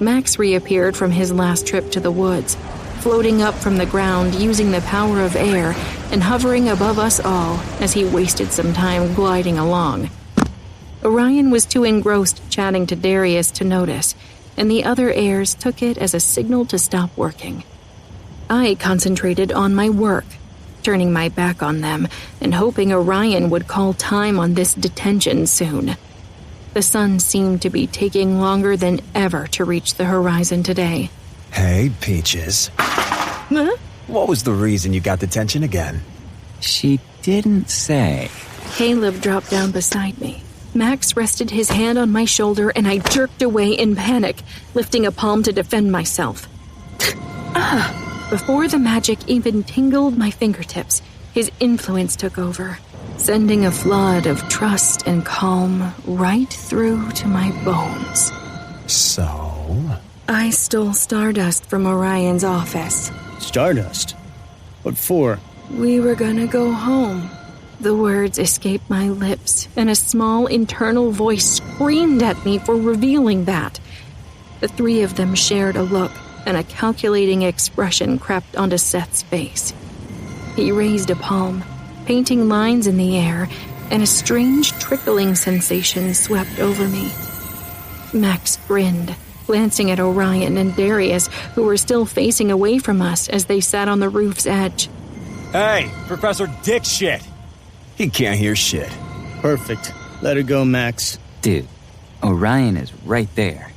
Max reappeared from his last trip to the woods, floating up from the ground using the power of air and hovering above us all as he wasted some time gliding along. Orion was too engrossed chatting to Darius to notice, and the other heirs took it as a signal to stop working. I concentrated on my work, turning my back on them and hoping Orion would call time on this detention soon. The sun seemed to be taking longer than ever to reach the horizon today. Hey, Peaches. Huh? What was the reason you got detention again? She didn't say. Caleb dropped down beside me. Max rested his hand on my shoulder and I jerked away in panic, lifting a palm to defend myself. Before the magic even tingled my fingertips, his influence took over, sending a flood of trust and calm right through to my bones. So? I stole stardust from Orion's office. Stardust? What for? We were gonna go home. The words escaped my lips, and a small internal voice screamed at me for revealing that. The three of them shared a look, and a calculating expression crept onto Seth's face. He raised a palm, painting lines in the air, and a strange trickling sensation swept over me. Max grinned, glancing at Orion and Darius, who were still facing away from us as they sat on the roof's edge. Hey, Professor Dick shit! He can't hear shit. Perfect. Let her go, Max. Dude, Orion is right there.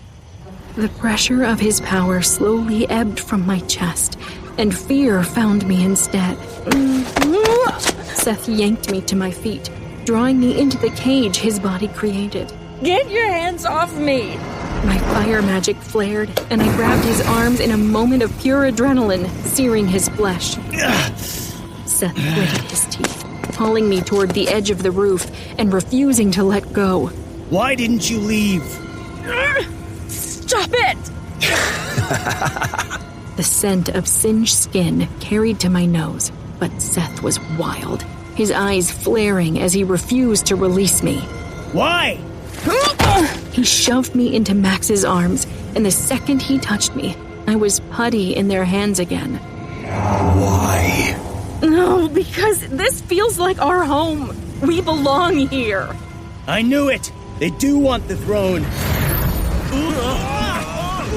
The pressure of his power slowly ebbed from my chest, and fear found me instead. Seth yanked me to my feet, drawing me into the cage his body created. Get your hands off me! My fire magic flared, and I grabbed his arms in a moment of pure adrenaline, searing his flesh. Seth gritted his teeth, hauling me toward the edge of the roof and refusing to let go. Why didn't you leave? Stop it! The scent of singed skin carried to my nose, but Seth was wild, his eyes flaring as he refused to release me. Why? He shoved me into Max's arms, and the second he touched me, I was putty in their hands again. Why? No, because this feels like our home. We belong here. I knew it. They do want the throne.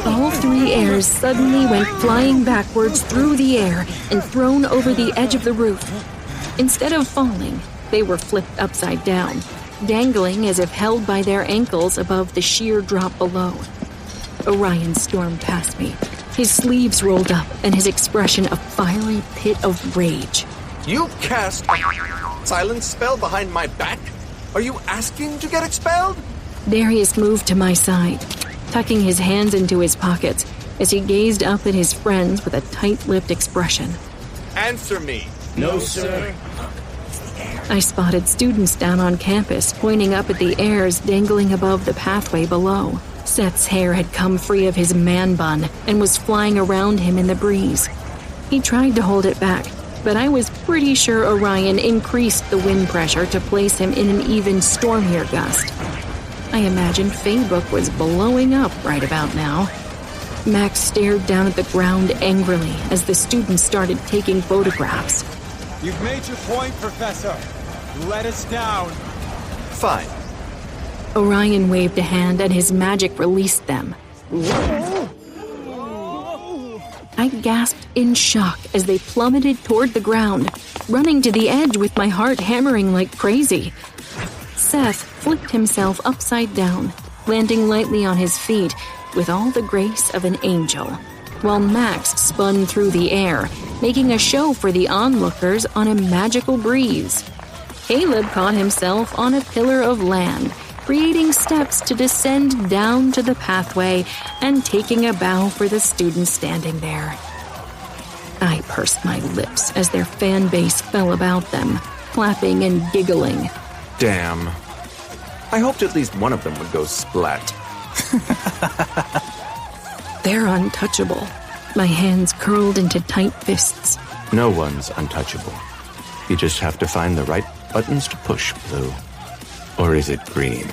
All three heirs suddenly went flying backwards through the air and thrown over the edge of the roof. Instead of falling, they were flipped upside down, dangling as if held by their ankles above the sheer drop below. Orion stormed past me, his sleeves rolled up and his expression a fiery pit of rage. You cast a silence spell behind my back? Are you asking to get expelled? Darius moved to my side, tucking his hands into his pockets as he gazed up at his friends with a tight-lipped expression. Answer me. No, sir. I spotted students down on campus pointing up at the heirs dangling above the pathway below. Seth's hair had come free of his man bun and was flying around him in the breeze. He tried to hold it back, but I was pretty sure Orion increased the wind pressure to place him in an even stormier gust. I imagined Facebook was blowing up right about now. Max stared down at the ground angrily as the students started taking photographs. You've made your point, Professor. Let us down. Fine. Orion waved a hand and his magic released them. I gasped in shock as they plummeted toward the ground, running to the edge with my heart hammering like crazy. Seth flipped himself upside down, landing lightly on his feet with all the grace of an angel, while Max spun through the air, making a show for the onlookers on a magical breeze. Caleb caught himself on a pillar of land, creating steps to descend down to the pathway and taking a bow for the students standing there. I pursed my lips as their fan base fell about them, clapping and giggling. Damn. I hoped at least one of them would go splat. They're untouchable. My hands curled into tight fists. No one's untouchable. You just have to find the right buttons to push, Blue. Or is it green?